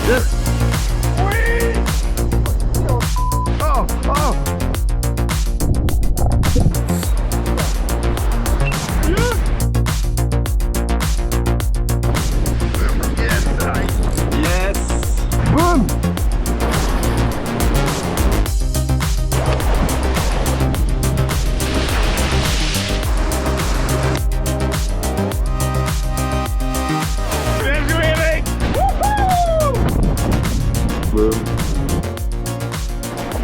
Yes. Oui. Oh, oh. Yes. Boom. Bien joué, mec. Boom.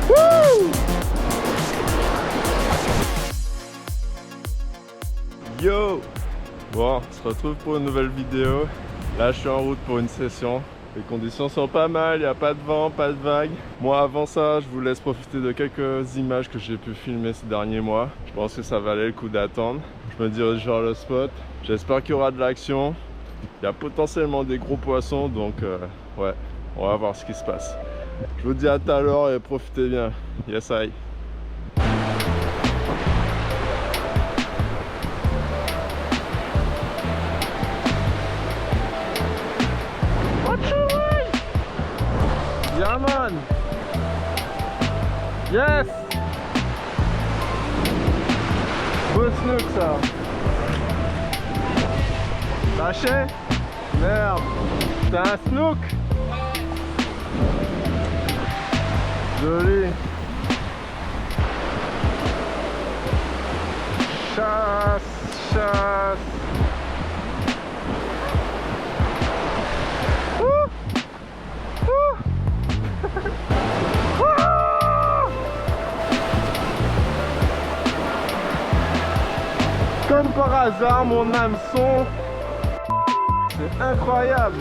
Woo. Yo. Bon, on se retrouve pour une nouvelle vidéo. Là, je suis en route pour une session. Les conditions sont pas mal, il n'y a pas de vent, pas de vagues. Moi, avant ça, je vous laisse profiter de quelques images que j'ai pu filmer ces derniers mois. Je pense que ça valait le coup d'attendre. Je me dirige vers le spot. J'espère qu'il y aura de l'action. Il y a potentiellement des gros poissons, donc ouais, on va voir ce qui se passe. Je vous dis à tout à l'heure et profitez bien. Yes, I. Yeah, man. Yes. Beau snook, ça. Lâché. Merde. C'est un snook. Joli. Chasse, chasse. Comme par hasard, mon hameçon, c'est incroyable.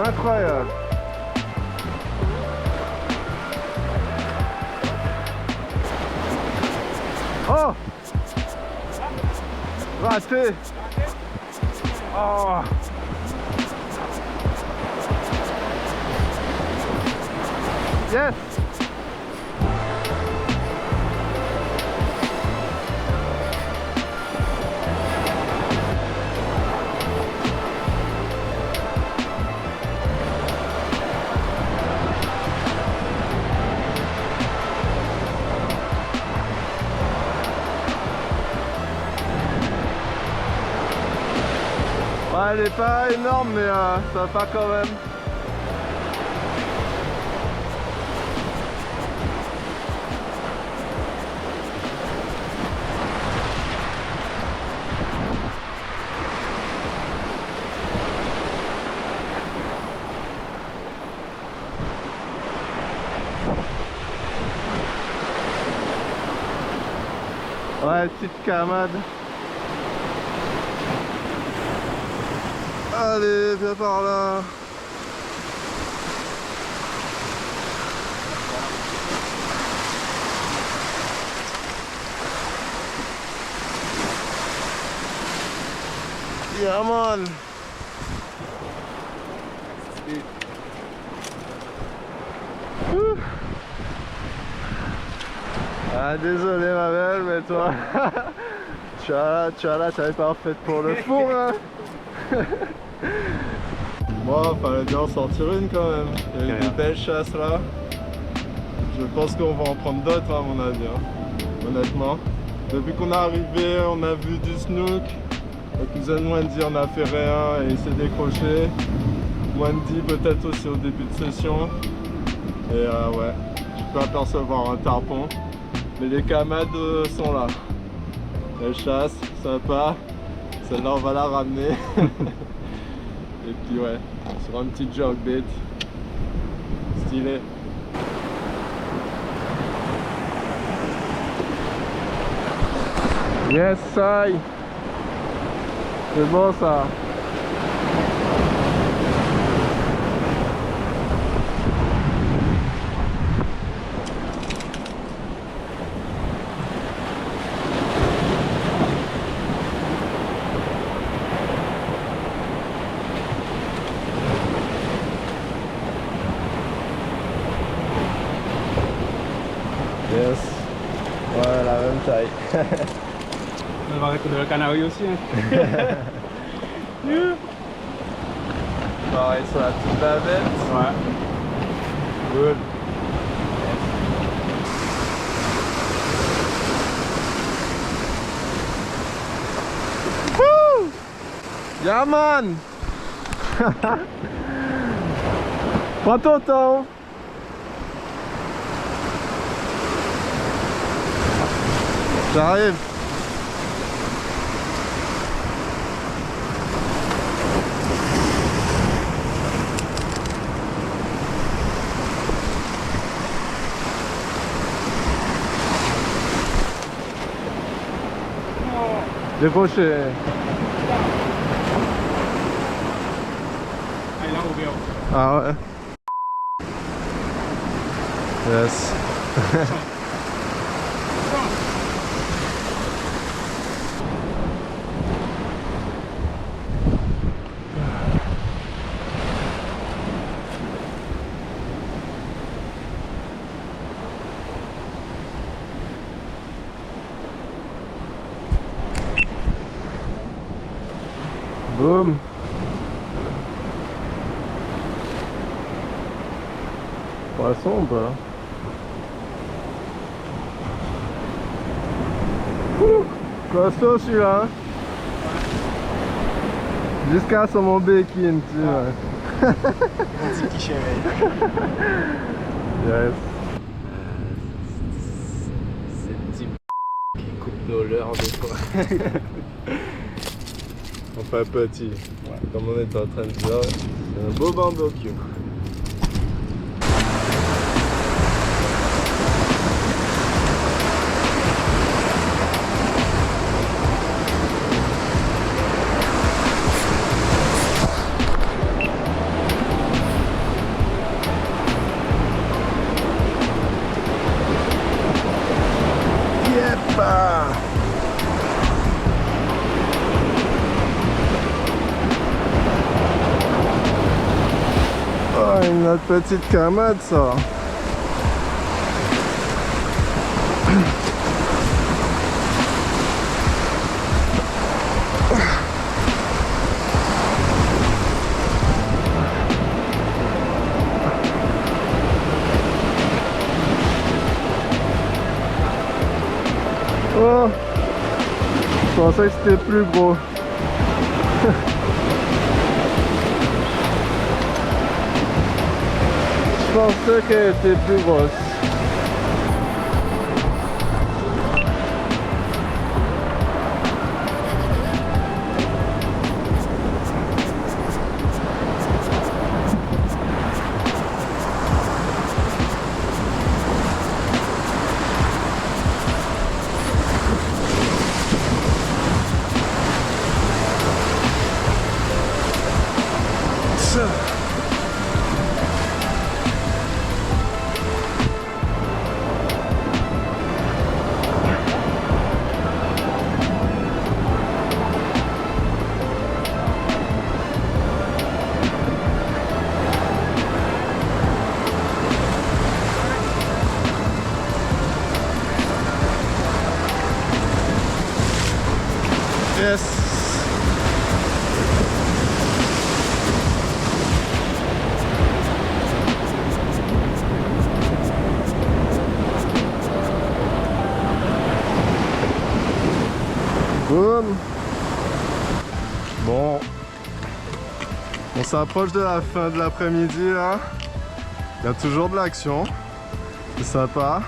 Incroyable. Oh! Raté! Oh! Yes! Ouais, elle est pas énorme, mais ça va pas quand même. Ouais, petite camade. Allez, viens par là. Yeah, man. Ah, désolé ma belle, mais toi, tu as là, t'avais pas fait pour le four, hein. Bon, fallait bien en sortir une quand même. Il y a eu des belles chasses là. Je pense qu'on va en prendre d'autres à mon avis, hein. Honnêtement. Depuis qu'on est arrivé, on a vu du snook. Le cousin de Wendy en a fait rien et il s'est décroché. Wendy peut-être aussi au début de session. Et ouais, je peux apercevoir un tarpon. Mais les camades sont là. Elle chasse, sympa. Celle-là on va la ramener. Et puis ouais, sur un petit jerkbait. Stylé. Yes, I. C'est bon ça. pareil. On va récolter le canari aussi. Hein. Pareil sur la petite bavette. Ouais. Cool. Wouh! Yeah man! Prends ton temps. J'arrive. Décroché. Ah, il a ouvert. Ah ouais. Yes. Boum. Poisson ou pas? Costaud celui-là. Jusqu'à sur mon bacon, tu vois. Un petit cliché, Yes. Ces petits qui coupent nos leurres des fois. Enfin petit. Ouais. Comme on est en train de dire, c'est un beau barbecue. Oh, une petite camade ça. Oh, je pensais que c'était plus gros. Je pensais qu'elle était plus grosse. Yes. Boum. Bon, on s'approche de la fin de l'après-midi là. Il y a toujours de l'action. C'est sympa.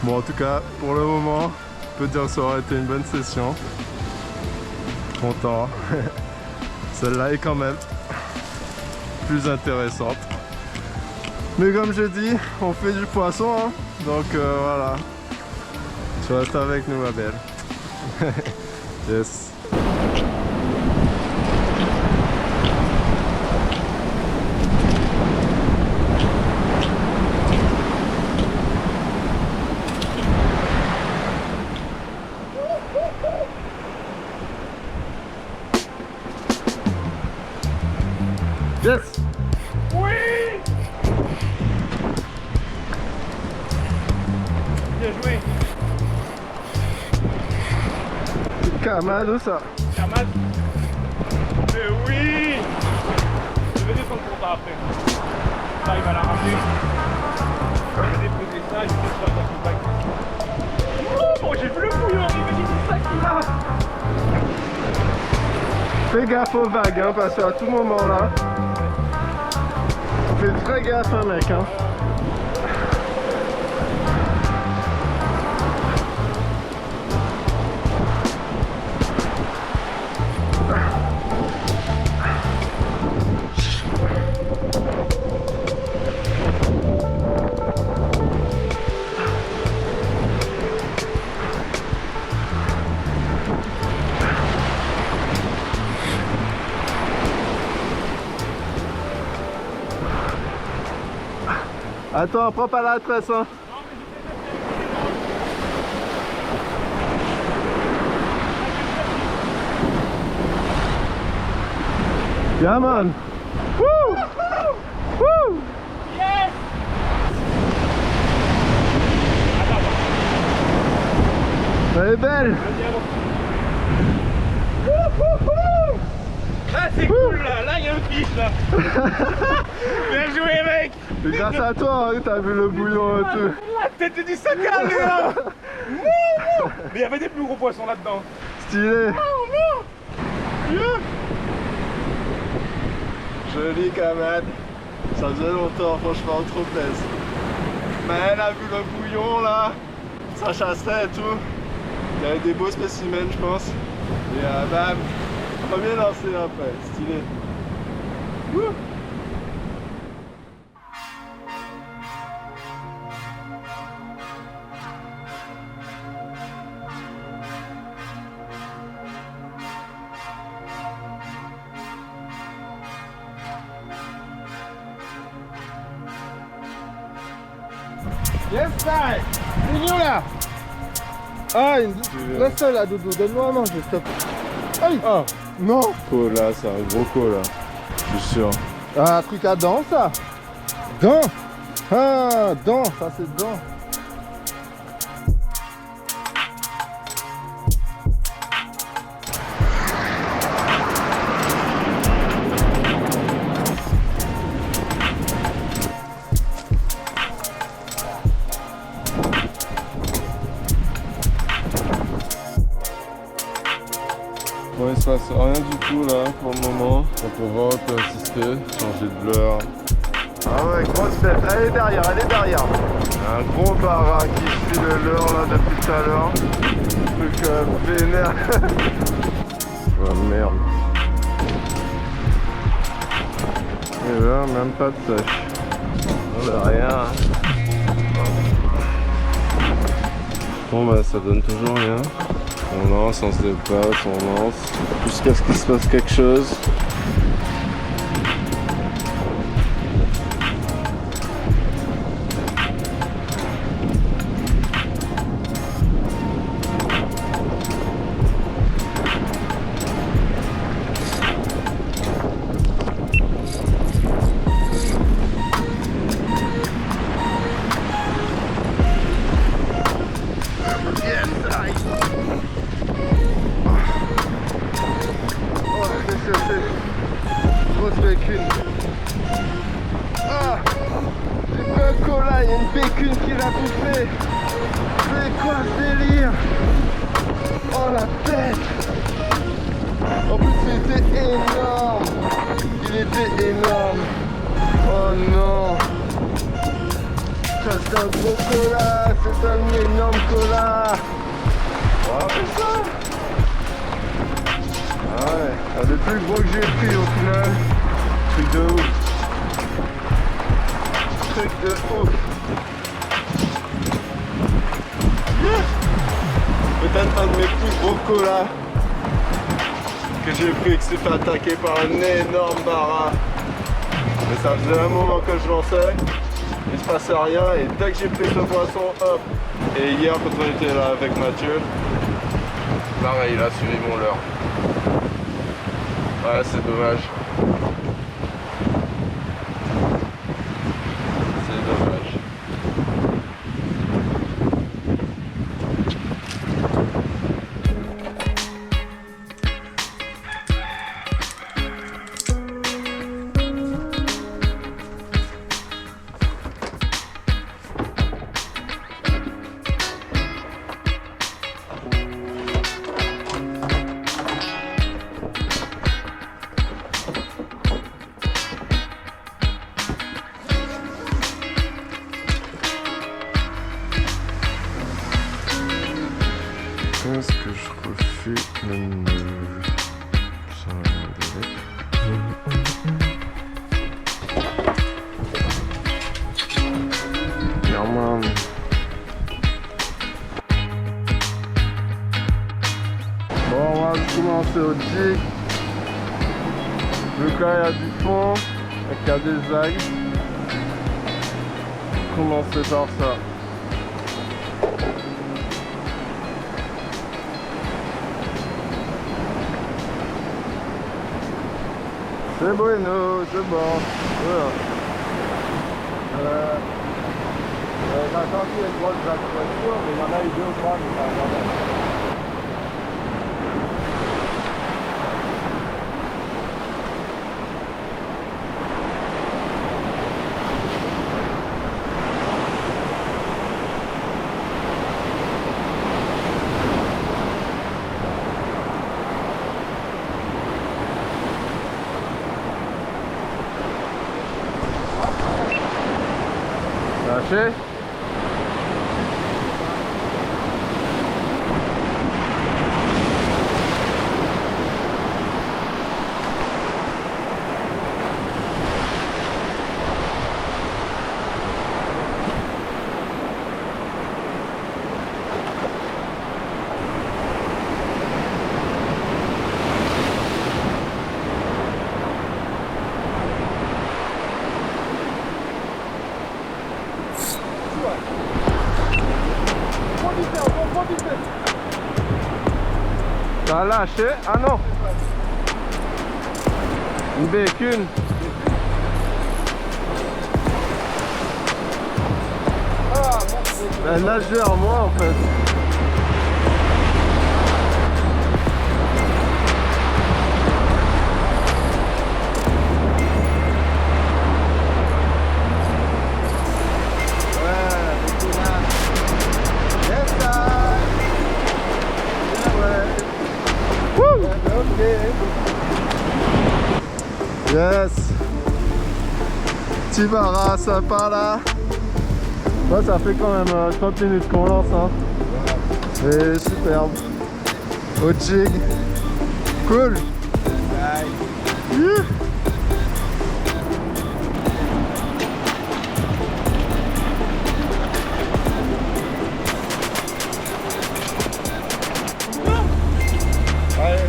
Bon, en tout cas, pour le moment, je peux dire que ça aurait été une bonne session. Content. Celle-là est quand même plus intéressante. Mais comme je dis, on fait du poisson, hein. Donc voilà. Tu restes avec nous, ma belle. Yes. Yes! Oui! Bien joué! Kamad ou ça? Kamad. Mais oui! Je vais descendre pour ça après. Ça, il va la ramener. Je vais déposer ça, je vais faire dans son bac. Oh, j'ai vu le bouillon, il me dit ça qu'il a. Fais gaffe aux vagues, hein, parce qu'à tout moment là. Fais très gaffe, hein, mec. Hein. Attends, prends pas la tresse, hein. Yeah, man. Woo! Woo! Yes! Elle est belle. Là c'est cool là, il y a un fiche là. Bien joué mec. C'est grâce à toi, hein, t'as vu le bouillon et tout. La tête du sac à là. Mais il y avait des plus gros poissons là-dedans. Stylé. Joli Kamad. Ça faisait longtemps, franchement, trop plaisir. Mais elle a vu le bouillon là. Ça chassait et tout. Il y avait des beaux spécimens, je pense. Et bam. Premier lancé après, stylé. Wouh. Yes sir. Mignon là. Ah, laisse-le là, Doudou, donne-moi à manger, s'il te plaît. Aïe. Oh, non. Cola, c'est un gros cola, je suis sûr. Ah, un truc à dents, ça. Dents. Ah, dents, ça c'est dents. Bon, il se passe rien du tout là pour le moment. Donc on va persister, changer de leurre. Ah ouais, grosse bête, elle est derrière, elle est derrière. Un gros bara qui suit le leurre là depuis tout à l'heure. Truc vénère. Oh merde. Et là, même pas de sèche. On a rien. Bon bah ça donne toujours rien. On lance, on se déplace, on lance, jusqu'à ce qu'il se passe quelque chose. Grosse bécune. Ah, j'ai pris un cola, il y a une bécune qui l'a bouffé. C'est quoi ce délire? Oh la tête. En plus il était énorme. Il était énorme. Oh non. Ça c'est un gros cola, c'est un énorme cola. Oh mais ça. Ah ouais, un des plus gros que j'ai pris au final. Truc de ouf. Truc de ouf. Yes. Peut-être un de mes plus gros colas que j'ai pris et qui s'est fait attaquer par un énorme bara. Mais ça faisait un moment que je lançais, il se passait rien et dès que j'ai pris ce poisson, hop. Et hier quand on était là avec Mathieu, pareil, il a suivi mon leurre. Ouais, c'est dommage. C'est dommage. au jig. Donc là il y a du fond, il y a des vagues. Commencer par ça. C'est bueno, c'est bon. Voilà. J'ai senti une grosse voiture, mais il y en a eu 2 ou 3, mais ça va. Lâché. T'as lâché? Ah non! Une bécune! Elle nageait en moi en fait! Yes! Petit barra sympa là. Ouais, ça fait quand même 30 minutes qu'on lance hein. Et superbe. Au jig. Cool. Yeah. Allez.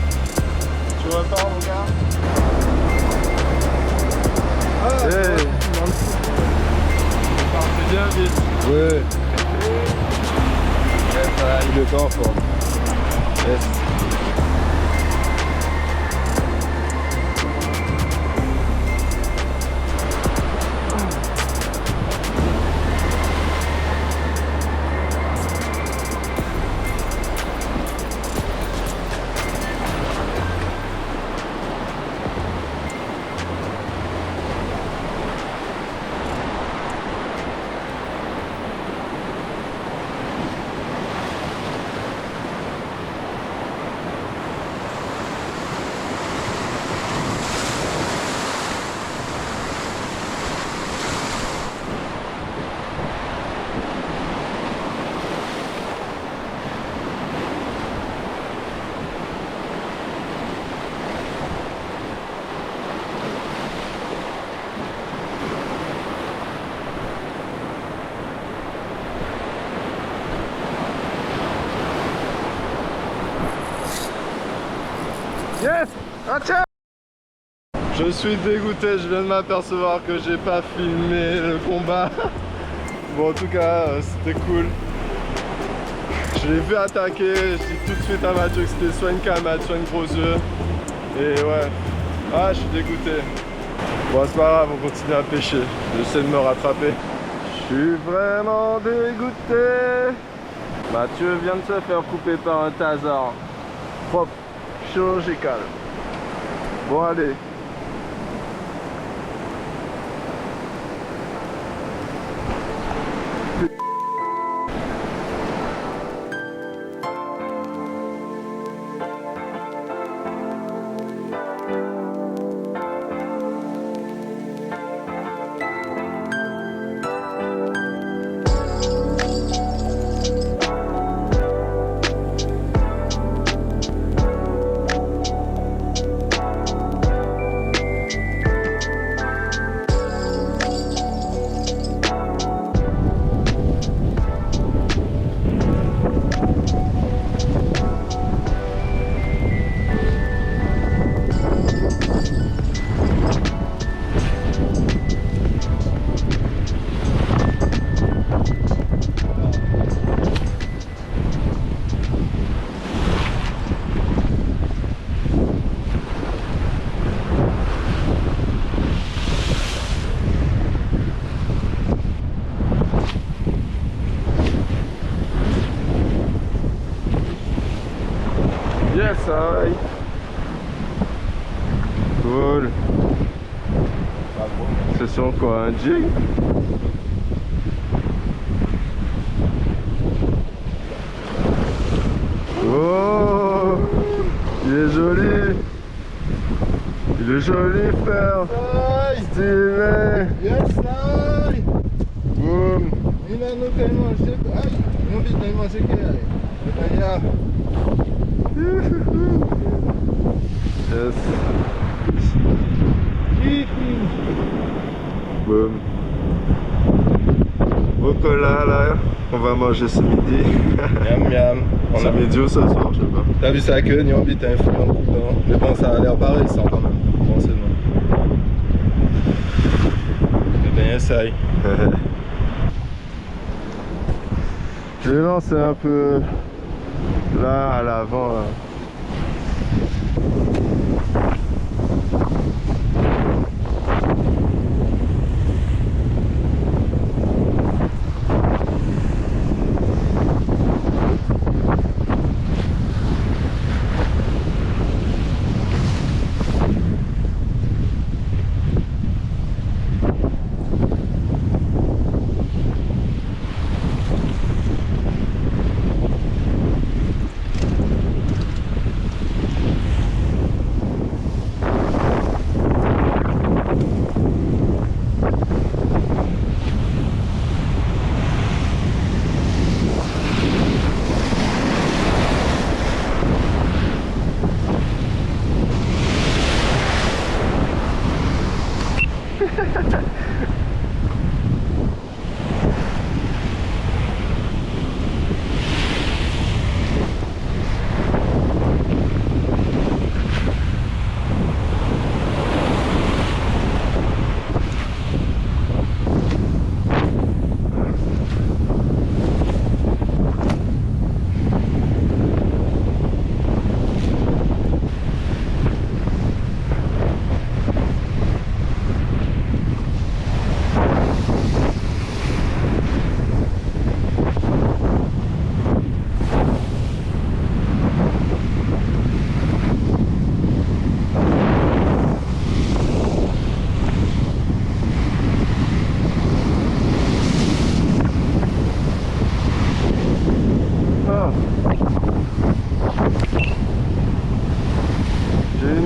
Tu repars mon gars? Hey. C'est bien vite. Ouais. Il est en forme. Yes. Yes! Atcha! Je suis dégoûté, je viens de m'apercevoir que j'ai pas filmé le combat. Bon, en tout cas, c'était cool. Je l'ai vu attaquer, je dis tout de suite à Mathieu que c'était soit une camade, soit une grosse yeux. Et ouais, ah, je suis dégoûté. Bon, c'est pas grave, on continue à pêcher. J'essaie de me rattraper. Je suis vraiment dégoûté. Mathieu vient de se faire couper par un taser. Propre, chirurgical. Bon, allez. Cool. C'est sur quoi, un jig? Oh, il est joli. Il est joli, frère. Stylé. Yes, aïe. Boum. Il a nous fait manger. Aïe, nous vite de manger que aïe. Yes. Boum. Voilà, là, on va manger ce midi. Miam miam. Ce midi ou ce soir, je sais pas. T'as vu sa queue, ni envie, t'as un fouillon de dedans. Mais bon, ça a l'air pareil, ça quand même. Bon, c'est bon. Eh bien, essaye. Je vais lancer un peu là à l'avant. Là.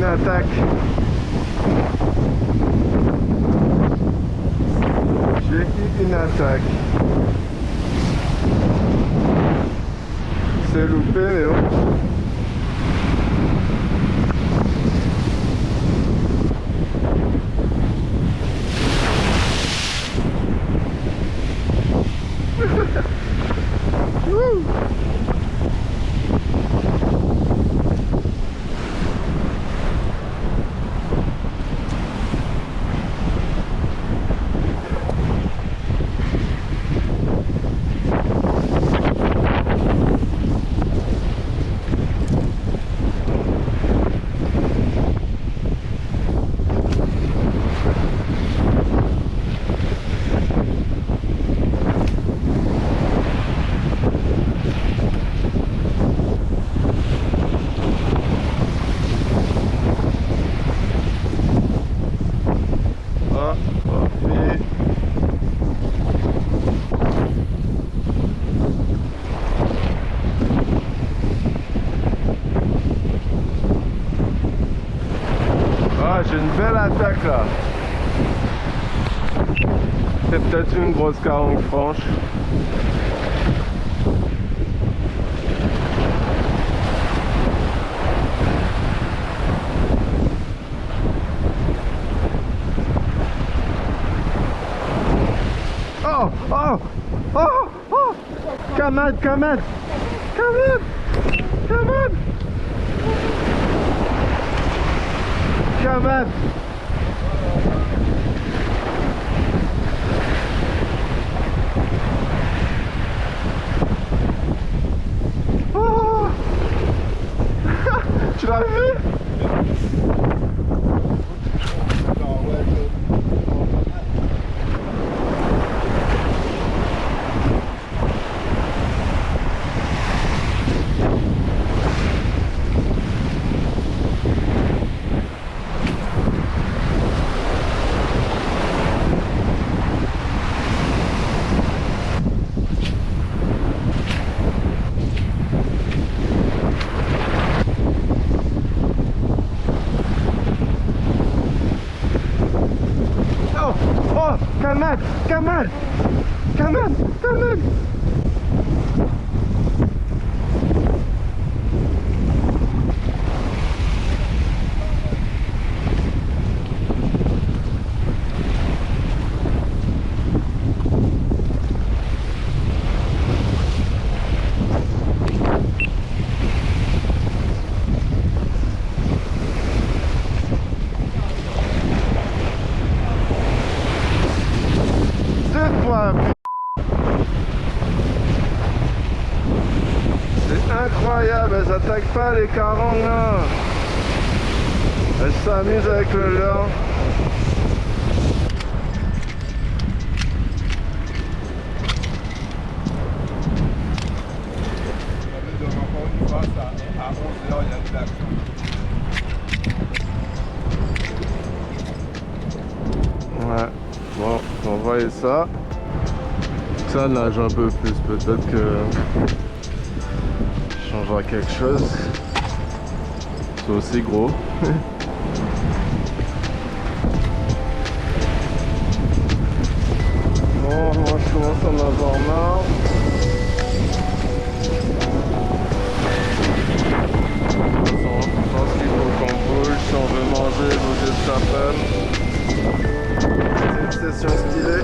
Attaque. J'ai eu une attaque. C'est loupé, mais bon. J'ai une belle attaque là. C'est peut-être une grosse caronque franche. Oh, oh, oh, oh. Kamad, Kamad, Kamad, Kamad. Kamad. Oh. Tu l'as vu? on, come on, come on, come on. C'est incroyable, elles attaquent pas les carangues là. Elles s'amusent avec le leurre. Ouais, bon, on va envoyer ça. Ça nage un peu plus, peut-être que changera quelque chose. C'est aussi gros. Bon, moi je commence à en avoir marre. De toute façon, je pense qu'il faut qu'on bouge si on veut manger, bouger de sa femme. C'est une session stylée.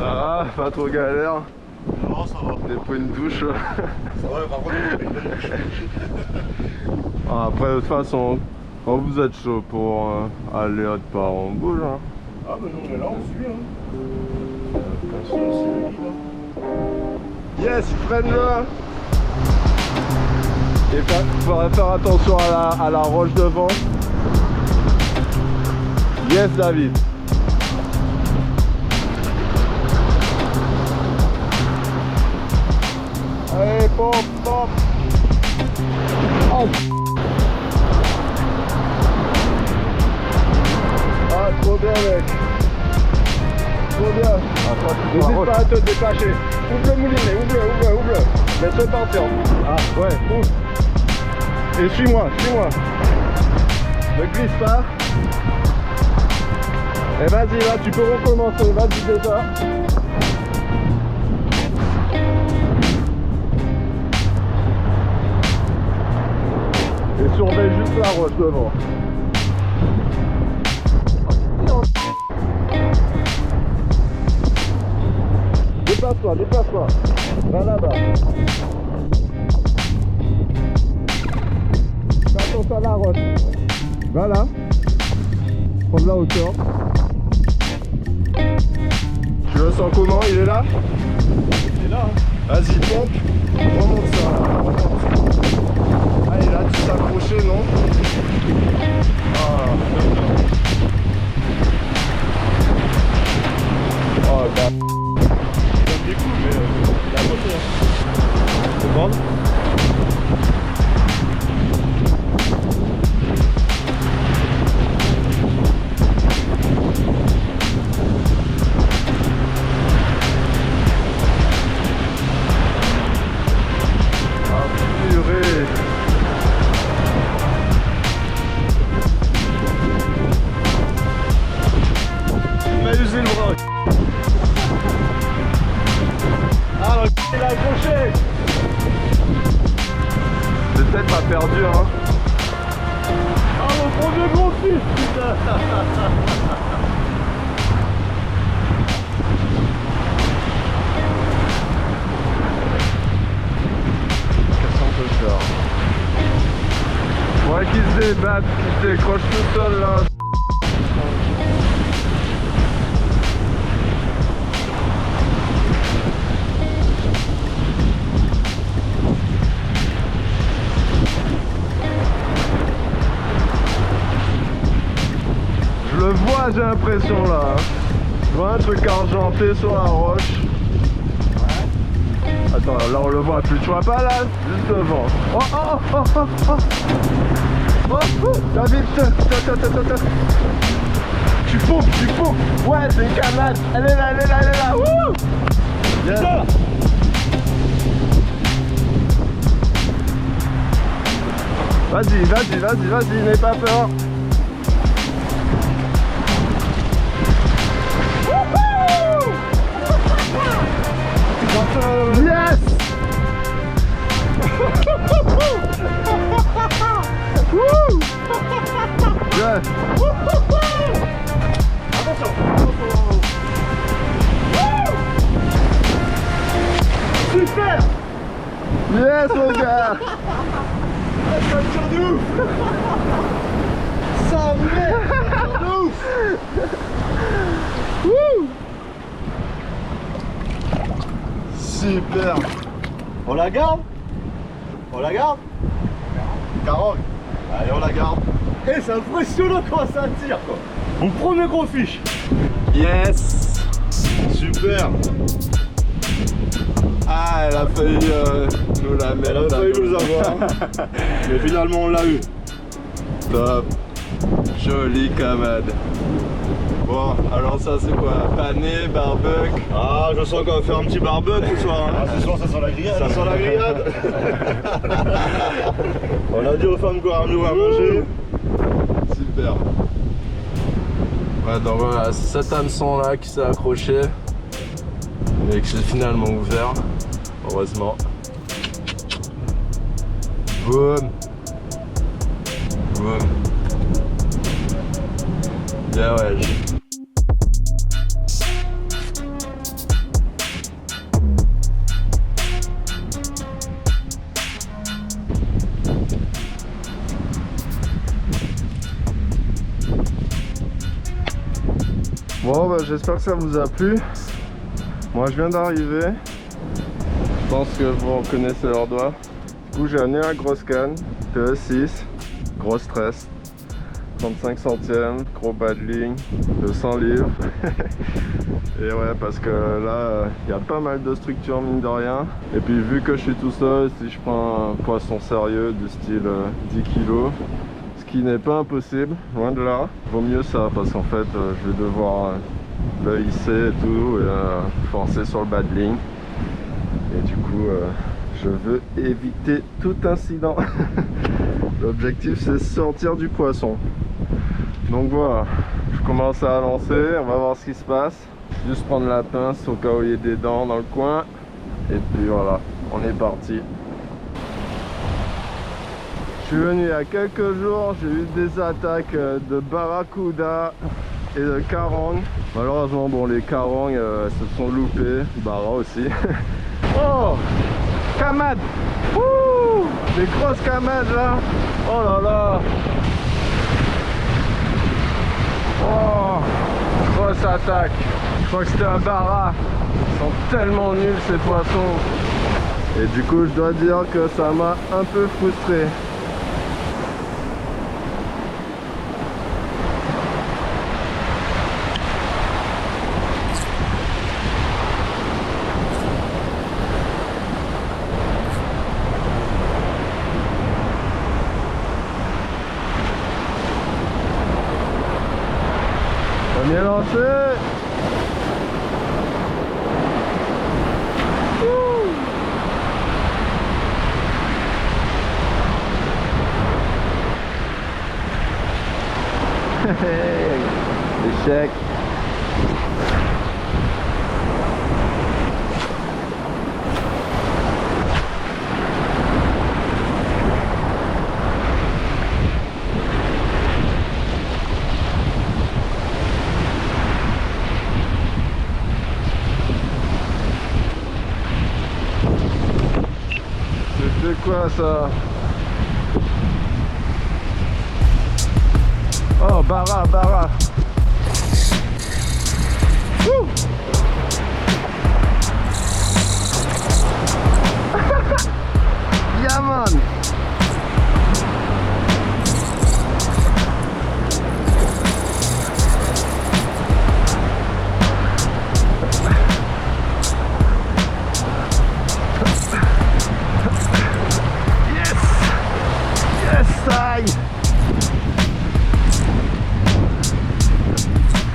Ah, pas trop galère. Non, ça va. Des points de douche. Ça va, par contre, Ah, après, de toute façon, quand vous êtes chaud pour aller autre part, on bouge. Hein. ah, mais non, mais là, on suit. Hein. Attention, yes, ils prennent là. Et il faudrait faire attention à la roche devant. Yes, David. Allez, pompe, pompe. Oh. Ah, trop bien, mec. Trop bien. N'hésite pas à te détacher. Ouvre le moulinet, ouvre-le. Laisse-le partir. Ah, ouais, ouvre. Et suis-moi. Ne glisse pas. Et vas-y, là, tu peux recommencer. Vas-y, déjà. Et surveille juste la roche devant. Déplace-toi. Va là-bas. Fais attention à la roche. Va là. Prends de la hauteur. Tu le sens comment? Il est là? Il est là. Hein. Vas-y, pompe. Remonte ça. Allez, là, tu t'es accroché, non? Ah. Oh, bah. Ça me découle, mais il a moto. C'est bon? plus, putain. 400 peut faire. Ouais, qui se débattent, qui se décrochent tout seul là. Je le vois, j'ai l'impression là. Hein. Je vois un truc argenté sur la roche. Attends, là on le voit plus. Tu vois pas là? Juste devant. Oh oh oh oh oh oh oh. David, tu pompes. Ouais, c'est une canade. Elle est là. Wouh. Yes. Vas-y, n'aie pas peur. Yes. Wouh. Yes. Super. Yes mon gars. Ça me tire de ouf. Ça merde de ouf. Wouh. Super. On la garde? Carogne. Allez, on la garde. Eh, c'est impressionnant comment ça tire quoi. Mon premier gros fiche. Yes. Super. Ah, elle a failli nous la mettre. Elle a failli nous avoir. Mais finalement, on l'a eu. Top. Jolie camade. Bon, alors ça c'est quoi? Pané, barbecue. Ah, je sens qu'on va faire un petit barbecue ce soir. Hein. Ce soir, ça sent la grillade. Ça sent la grillade. On a dit aux femmes qu'on ramène à manger. Super. Ouais, donc voilà, c'est cet hameçon là qui s'est accroché et que j'ai finalement ouvert, heureusement. Boum. Boum. Bien ouais. Bon bah j'espère que ça vous a plu. Moi je viens d'arriver. Je pense que vous reconnaissez leurs doigts. Du coup j'ai amené la grosse canne, PE6, gros stress, 35 centièmes, gros bas de ligne, 200 livres. Et ouais parce que là il y a pas mal de structures mine de rien. Et puis vu que je suis tout seul, si je prends un poisson sérieux du style 10 kg, qui n'est pas impossible, loin de là. Vaut mieux ça parce qu'en fait je vais devoir le hisser et tout et forcer sur le bas de ligne. Et du coup je veux éviter tout incident. L'objectif c'est sortir du poisson. Donc voilà, je commence à lancer, on va voir ce qui se passe. Juste prendre la pince au cas où il y a des dents dans le coin. Et puis voilà, on est parti. Je suis venu il y a quelques jours, j'ai eu des attaques de barracuda et de carangue. Malheureusement, bon, les carangues se sont loupées, barra aussi. Oh, camade. Ouh, des grosses camades là. Oh là là. Oh, grosse attaque. Je crois que c'était un barra. Ils sont tellement nuls ces poissons. Et du coup, je dois dire que ça m'a un peu frustré. Bien lancé. Échec. ça. Oh, Bara, Bara. Wouh. Yeah, man.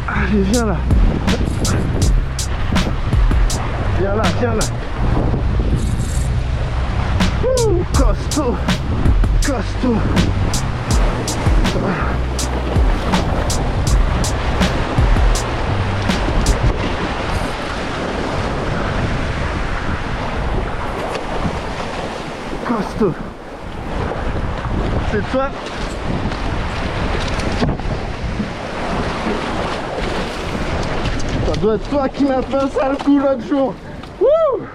Allez, viens là. Viens là, viens là. Ouh, costaud. Costaud. Costaud. C'est toi. Ça doit être toi qui m'as fait un sale coup l'autre jour. Wouh!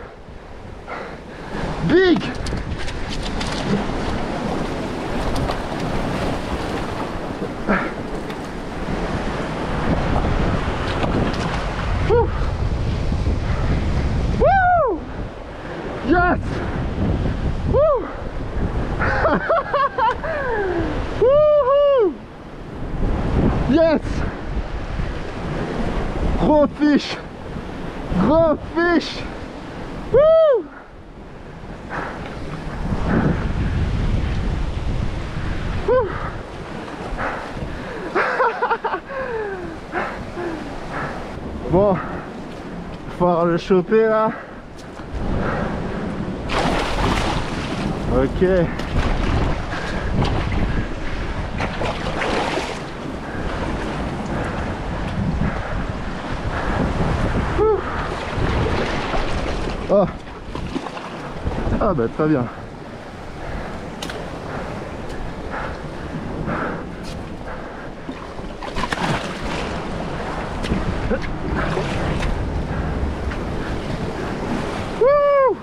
Big! Wouh! Wouh! Yes! Wouh! Wouhou! Yes! Gros fiche! Gros fiche! Wouh! Wouh! Bon, faut falloir le choper là. Ok. Oh. Ah bah très bien. Woo!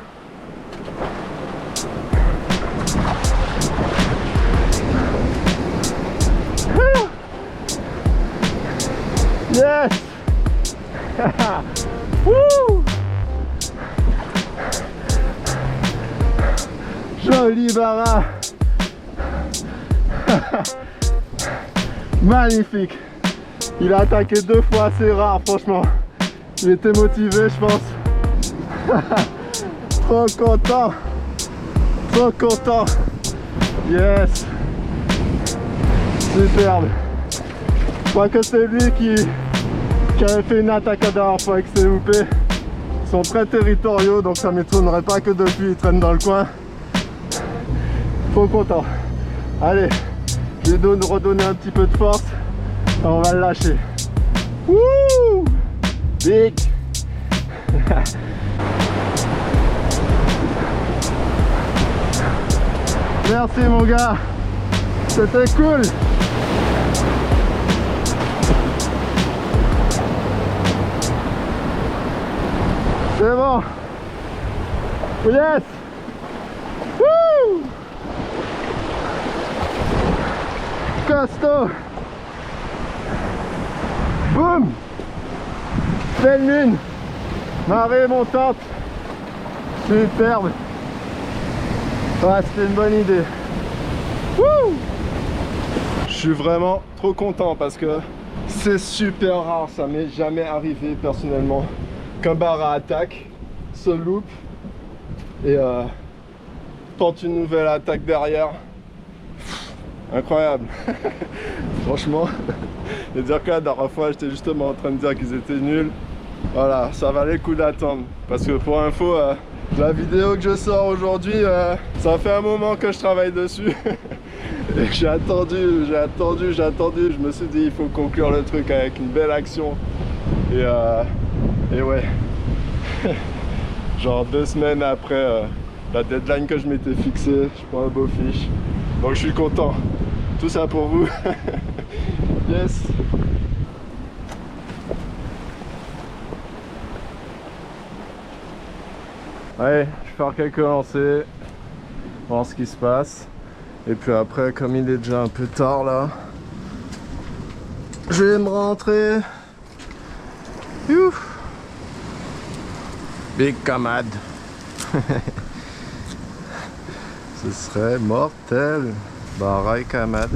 Yes! Woo! Joli Bara. Magnifique. Il a attaqué 2 fois, c'est rare franchement. Il était motivé je pense. Trop content. Trop content. Yes. Superbe. Je crois que c'est lui qui avait fait une attaque la dernière fois avec ses loupés. Ils sont très territoriaux donc ça m'étonnerait pas que depuis ils traînent dans le coin. Trop content. Allez, je vais redonner un petit peu de force et on va le lâcher. Wouh! Big! Merci mon gars, c'était cool. C'est bon. Yes! Wouh! Costaud. Boum. Pleine lune. Marée montante. Superbe. Ouais, c'était une bonne idée. Wouh! Je suis vraiment trop content parce que c'est super rare, ça m'est jamais arrivé personnellement qu'un Bara attaque, se loupe et tente une nouvelle attaque derrière. Incroyable. Franchement, et dire que la dernière fois j'étais justement en train de dire qu'ils étaient nuls. Voilà, ça valait le coup d'attendre parce que pour info, la vidéo que je sors aujourd'hui, ça fait un moment que je travaille dessus. Et j'ai attendu, je me suis dit il faut conclure le truc avec une belle action. Et ouais, genre 2 semaines après la deadline que je m'étais fixée, je prends un beau fiche. Donc je suis content. Tout ça pour vous. Yes. Allez, je vais faire quelques lancers. voir ce qui se passe. Et puis après, comme il est déjà un peu tard là, je vais me rentrer. Youh. Big Kamad. Ce serait mortel. Barai Kamad.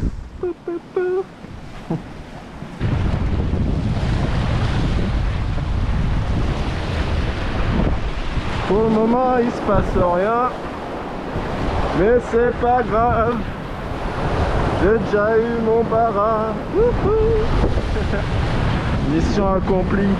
Pour le moment, il se passe rien. Mais c'est pas grave. J'ai déjà eu mon bara. Mission accomplie.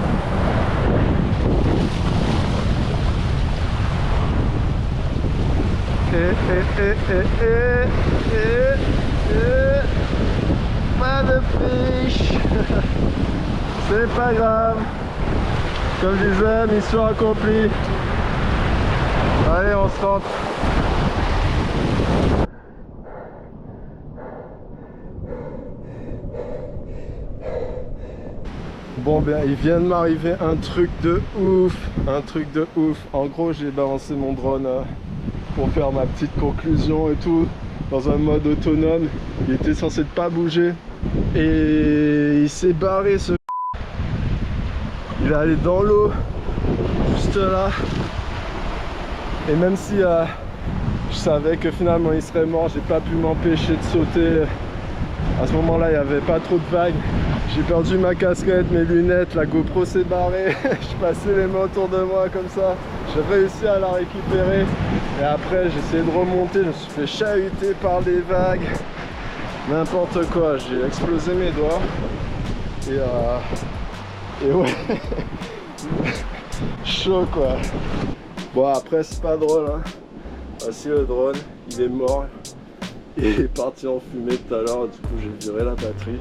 Pas de fiche. C'est pas grave. Comme je disais, mission accomplie. Allez, on se rentre. Bon ben il vient de m'arriver un truc de ouf, En gros j'ai balancé mon drone pour faire ma petite conclusion et tout, dans un mode autonome. Il était censé pas bouger et il s'est barré ce. Il est allé dans l'eau, juste là. Et même si je savais que finalement il serait mort, j'ai pas pu m'empêcher de sauter. À ce moment là il n'y avait pas trop de vagues. J'ai perdu ma casquette, mes lunettes, la GoPro s'est barrée. Je passais les mains autour de moi comme ça. J'ai réussi à la récupérer. Et après j'ai essayé de remonter, je me suis fait chahuter par les vagues. N'importe quoi, j'ai explosé mes doigts. Et ouais. Chaud quoi. Bon après c'est pas drôle hein. Voici le drone, il est mort. Il est parti en fumée tout à l'heure, du coup j'ai viré la batterie.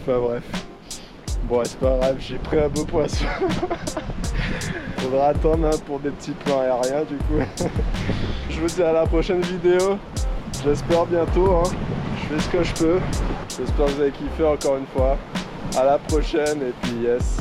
Enfin bref. Bon c'est pas grave, j'ai pris un beau poisson. Faudra attendre hein, pour des petits plans aériens du coup. Je vous dis à la prochaine vidéo. J'espère bientôt hein. Je fais ce que je peux. J'espère que vous avez kiffé encore une fois. À la prochaine et puis yes.